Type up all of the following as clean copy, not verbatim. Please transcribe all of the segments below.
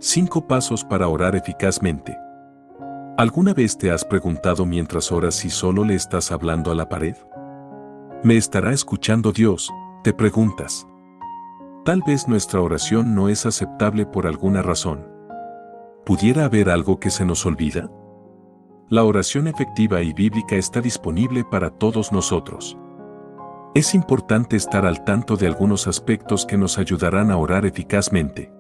5 pasos para orar eficazmente. ¿Alguna vez te has preguntado mientras oras si solo le estás hablando a la pared? ¿Me estará escuchando Dios?, te preguntas. Tal vez nuestra oración no es aceptable por alguna razón. ¿Pudiera haber algo que se nos olvida? La oración efectiva y bíblica está disponible para todos nosotros. Es importante estar al tanto de algunos aspectos que nos ayudarán a orar eficazmente.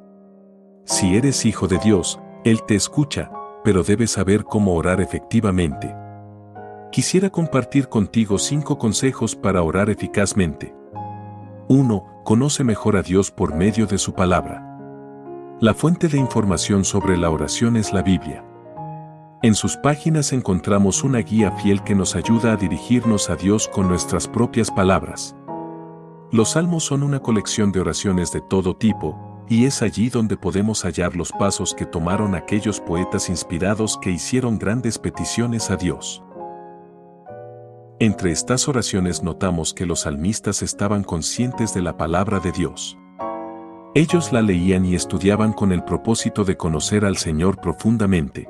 Si eres hijo de Dios, Él te escucha, pero debes saber cómo orar efectivamente. Quisiera compartir contigo 5 consejos para orar eficazmente. 1. Conoce mejor a Dios por medio de su palabra. La fuente de información sobre la oración es la Biblia. En sus páginas encontramos una guía fiel que nos ayuda a dirigirnos a Dios con nuestras propias palabras. Los salmos son una colección de oraciones de todo tipo, y es allí donde podemos hallar los pasos que tomaron aquellos poetas inspirados que hicieron grandes peticiones a Dios. Entre estas oraciones notamos que los salmistas estaban conscientes de la palabra de Dios. Ellos la leían y estudiaban con el propósito de conocer al Señor profundamente.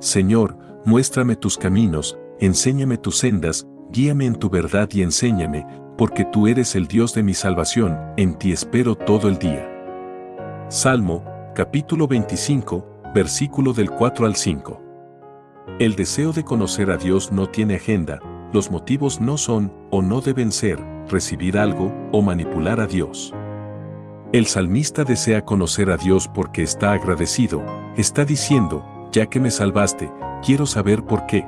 Señor, muéstrame tus caminos, enséñame tus sendas, guíame en tu verdad y enséñame, porque tú eres el Dios de mi salvación, en ti espero todo el día. Salmo, capítulo 25, versículo del 4 al 5. El deseo de conocer a Dios no tiene agenda, los motivos no son, o no deben ser, recibir algo, o manipular a Dios. El salmista desea conocer a Dios porque está agradecido, está diciendo, ya que me salvaste, quiero saber por qué.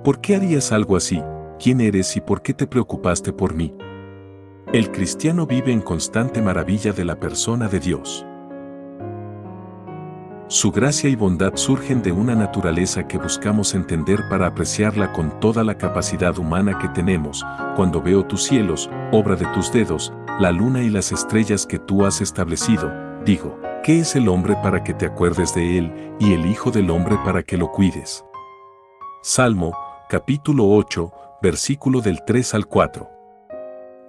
¿Por qué harías algo así? ¿Quién eres y por qué te preocupaste por mí? El cristiano vive en constante maravilla de la persona de Dios. Su gracia y bondad surgen de una naturaleza que buscamos entender para apreciarla con toda la capacidad humana que tenemos. Cuando veo tus cielos, obra de tus dedos, la luna y las estrellas que tú has establecido, digo, ¿qué es el hombre para que te acuerdes de él, y el hijo del hombre para que lo cuides? Salmo, capítulo 8, versículo del 3 al 4.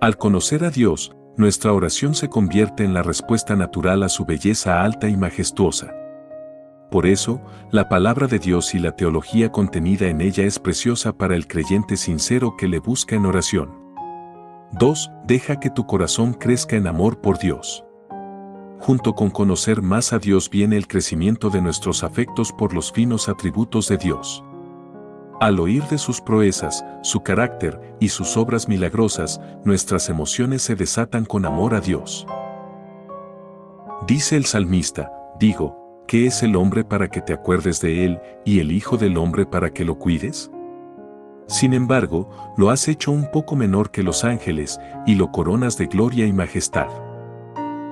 Al conocer a Dios, nuestra oración se convierte en la respuesta natural a su belleza alta y majestuosa. Por eso, la palabra de Dios y la teología contenida en ella es preciosa para el creyente sincero que le busca en oración. 2. Deja que tu corazón crezca en amor por Dios. Junto con conocer más a Dios viene el crecimiento de nuestros afectos por los finos atributos de Dios. Al oír de sus proezas, su carácter y sus obras milagrosas, nuestras emociones se desatan con amor a Dios. Dice el salmista, digo, ¿qué es el hombre para que te acuerdes de él, y el hijo del hombre para que lo cuides? Sin embargo, lo has hecho un poco menor que los ángeles, y lo coronas de gloria y majestad.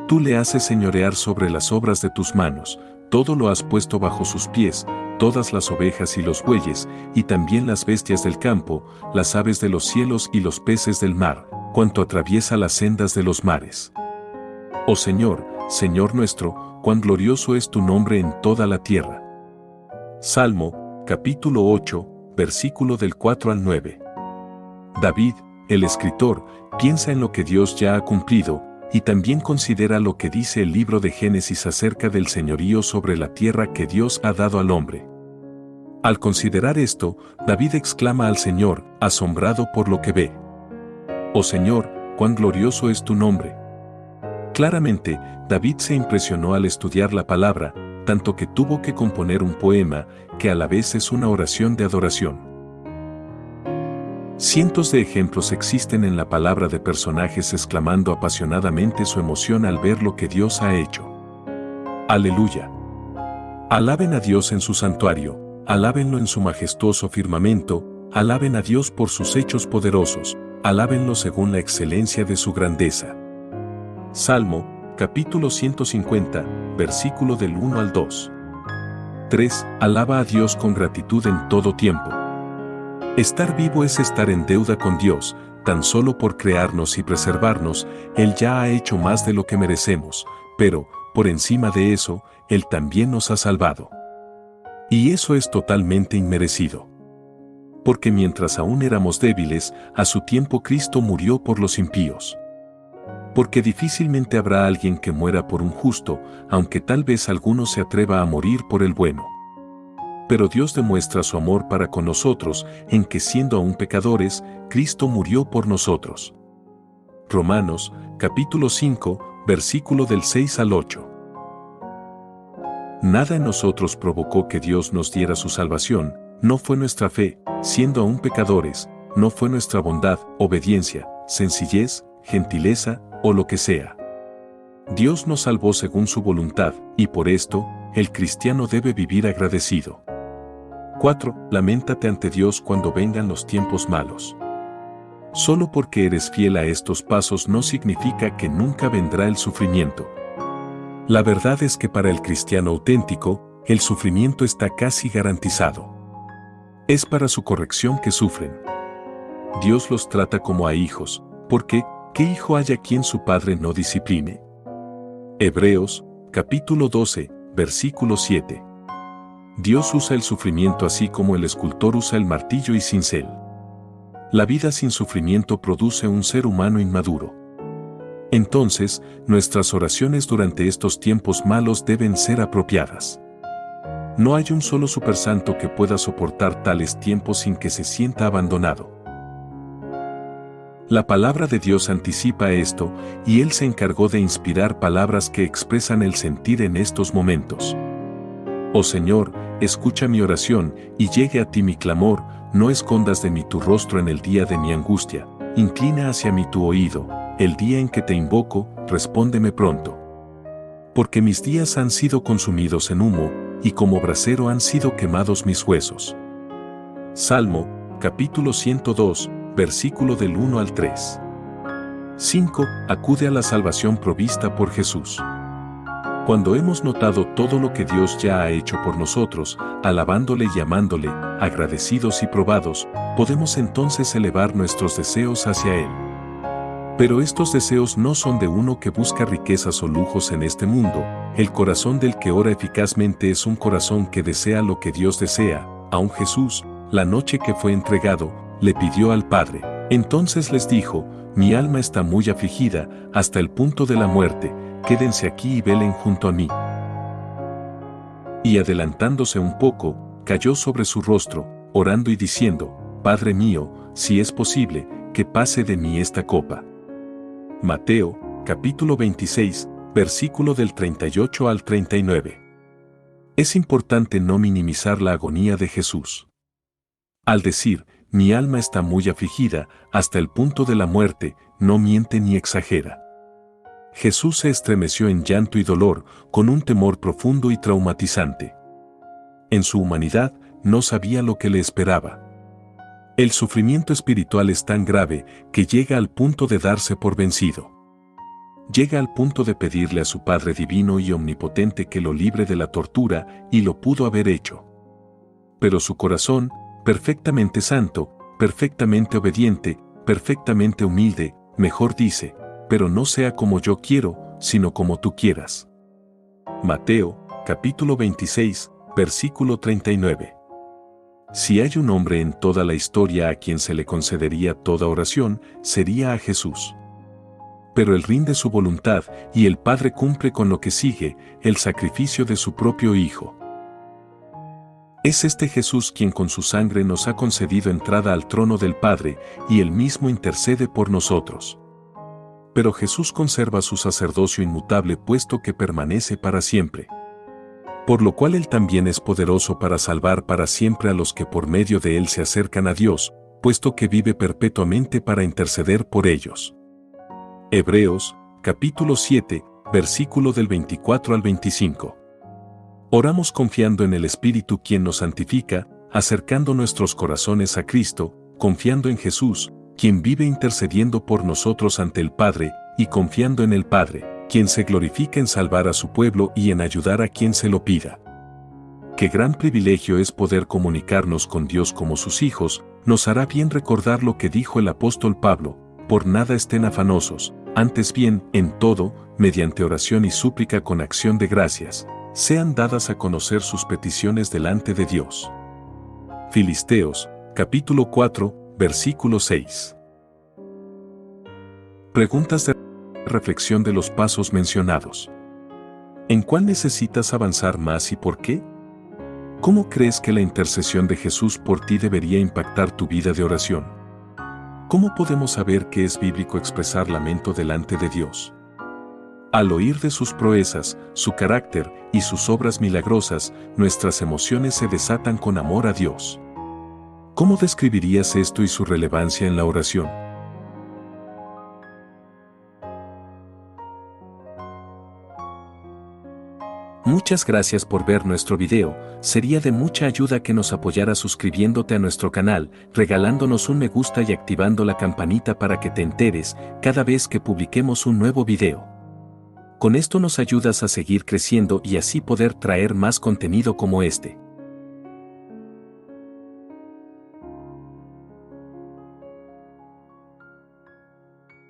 Tú le haces señorear sobre las obras de tus manos, todo lo has puesto bajo sus pies, todas las ovejas y los bueyes, y también las bestias del campo, las aves de los cielos y los peces del mar, cuanto atraviesa las sendas de los mares. Oh Señor, Señor nuestro, cuán glorioso es tu nombre en toda la tierra. Salmo, capítulo 8, versículo del 4 al 9. David, el escritor, piensa en lo que Dios ya ha cumplido, y también considera lo que dice el libro de Génesis acerca del señorío sobre la tierra que Dios ha dado al hombre. Al considerar esto, David exclama al Señor, asombrado por lo que ve. Oh Señor, cuán glorioso es tu nombre. Claramente, David se impresionó al estudiar la palabra, tanto que tuvo que componer un poema, que a la vez es una oración de adoración. Cientos de ejemplos existen en la palabra de personajes exclamando apasionadamente su emoción al ver lo que Dios ha hecho. Aleluya. Alaben a Dios en su santuario, alábenlo en su majestuoso firmamento, alaben a Dios por sus hechos poderosos, alábenlo según la excelencia de su grandeza. Salmo, capítulo 150, versículo del 1 al 2. 3. Alaba a Dios con gratitud en todo tiempo. Estar vivo es estar en deuda con Dios, tan solo por crearnos y preservarnos, Él ya ha hecho más de lo que merecemos, pero, por encima de eso, Él también nos ha salvado. Y eso es totalmente inmerecido. Porque mientras aún éramos débiles, a su tiempo Cristo murió por los impíos. Porque difícilmente habrá alguien que muera por un justo, aunque tal vez alguno se atreva a morir por el bueno. Pero Dios demuestra su amor para con nosotros en que siendo aún pecadores, Cristo murió por nosotros. Romanos, capítulo 5, versículo del 6 al 8. Nada en nosotros provocó que Dios nos diera su salvación, no fue nuestra fe, siendo aún pecadores, no fue nuestra bondad, obediencia, sencillez, gentileza, o lo que sea. Dios nos salvó según su voluntad, y por esto, el cristiano debe vivir agradecido. 4. Lamentate ante Dios cuando vengan los tiempos malos. Solo porque eres fiel a estos pasos no significa que nunca vendrá el sufrimiento. La verdad es que para el cristiano auténtico, el sufrimiento está casi garantizado. Es para su corrección que sufren. Dios los trata como a hijos, porque ¿qué hijo hay a quien su padre no discipline? Hebreos, capítulo 12, versículo 7. Dios usa el sufrimiento así como el escultor usa el martillo y cincel. La vida sin sufrimiento produce un ser humano inmaduro. Entonces, nuestras oraciones durante estos tiempos malos deben ser apropiadas. No hay un solo supersanto que pueda soportar tales tiempos sin que se sienta abandonado. La palabra de Dios anticipa esto, y Él se encargó de inspirar palabras que expresan el sentir en estos momentos. Oh Señor, escucha mi oración, y llegue a ti mi clamor, no escondas de mí tu rostro en el día de mi angustia, inclina hacia mí tu oído, el día en que te invoco, respóndeme pronto. Porque mis días han sido consumidos en humo, y como brasero han sido quemados mis huesos. Salmo, capítulo 102, versículo del 1 al 3. 5. Acude a la salvación provista por Jesús. Cuando hemos notado todo lo que Dios ya ha hecho por nosotros, alabándole y amándole, agradecidos y probados, podemos entonces elevar nuestros deseos hacia Él. Pero estos deseos no son de uno que busca riquezas o lujos en este mundo, el corazón del que ora eficazmente es un corazón que desea lo que Dios desea. Aun Jesús, la noche que fue entregado, le pidió al Padre. Entonces les dijo, mi alma está muy afligida, hasta el punto de la muerte, quédense aquí y velen junto a mí. Y adelantándose un poco, cayó sobre su rostro, orando y diciendo, Padre mío, si es posible, que pase de mí esta copa. Mateo, capítulo 26, versículo del 38 al 39. Es importante no minimizar la agonía de Jesús. Al decir, mi alma está muy afligida, hasta el punto de la muerte, no miente ni exagera. Jesús se estremeció en llanto y dolor, con un temor profundo y traumatizante. En su humanidad, no sabía lo que le esperaba. El sufrimiento espiritual es tan grave que llega al punto de darse por vencido. Llega al punto de pedirle a su Padre Divino y Omnipotente que lo libre de la tortura, y lo pudo haber hecho. Pero su corazón, perfectamente santo, perfectamente obediente, perfectamente humilde, mejor dice, pero no sea como yo quiero, sino como tú quieras. Mateo, capítulo 26, versículo 39. Si hay un hombre en toda la historia a quien se le concedería toda oración, sería a Jesús. Pero Él rinde su voluntad, y el Padre cumple con lo que sigue, el sacrificio de su propio Hijo. Es este Jesús quien con su sangre nos ha concedido entrada al trono del Padre, y Él mismo intercede por nosotros. Pero Jesús conserva su sacerdocio inmutable puesto que permanece para siempre. Por lo cual Él también es poderoso para salvar para siempre a los que por medio de Él se acercan a Dios, puesto que vive perpetuamente para interceder por ellos. Hebreos, capítulo 7, versículo del 24 al 25. Oramos confiando en el Espíritu quien nos santifica, acercando nuestros corazones a Cristo, confiando en Jesús, quien vive intercediendo por nosotros ante el Padre, y confiando en el Padre, quien se glorifica en salvar a su pueblo y en ayudar a quien se lo pida. Qué gran privilegio es poder comunicarnos con Dios como sus hijos, nos hará bien recordar lo que dijo el apóstol Pablo, por nada estén afanosos, antes bien, en todo, mediante oración y súplica con acción de gracias, sean dadas a conocer sus peticiones delante de Dios. Filisteos, capítulo 4, versículo 6. Preguntas de reflexión de los pasos mencionados. ¿En cuál necesitas avanzar más y por qué? ¿Cómo crees que la intercesión de Jesús por ti debería impactar tu vida de oración? ¿Cómo podemos saber que es bíblico expresar lamento delante de Dios? Al oír de sus proezas, su carácter y sus obras milagrosas, nuestras emociones se desatan con amor a Dios. ¿Cómo describirías esto y su relevancia en la oración? Muchas gracias por ver nuestro video. Sería de mucha ayuda que nos apoyaras suscribiéndote a nuestro canal, regalándonos un me gusta y activando la campanita para que te enteres cada vez que publiquemos un nuevo video. Con esto nos ayudas a seguir creciendo y así poder traer más contenido como este.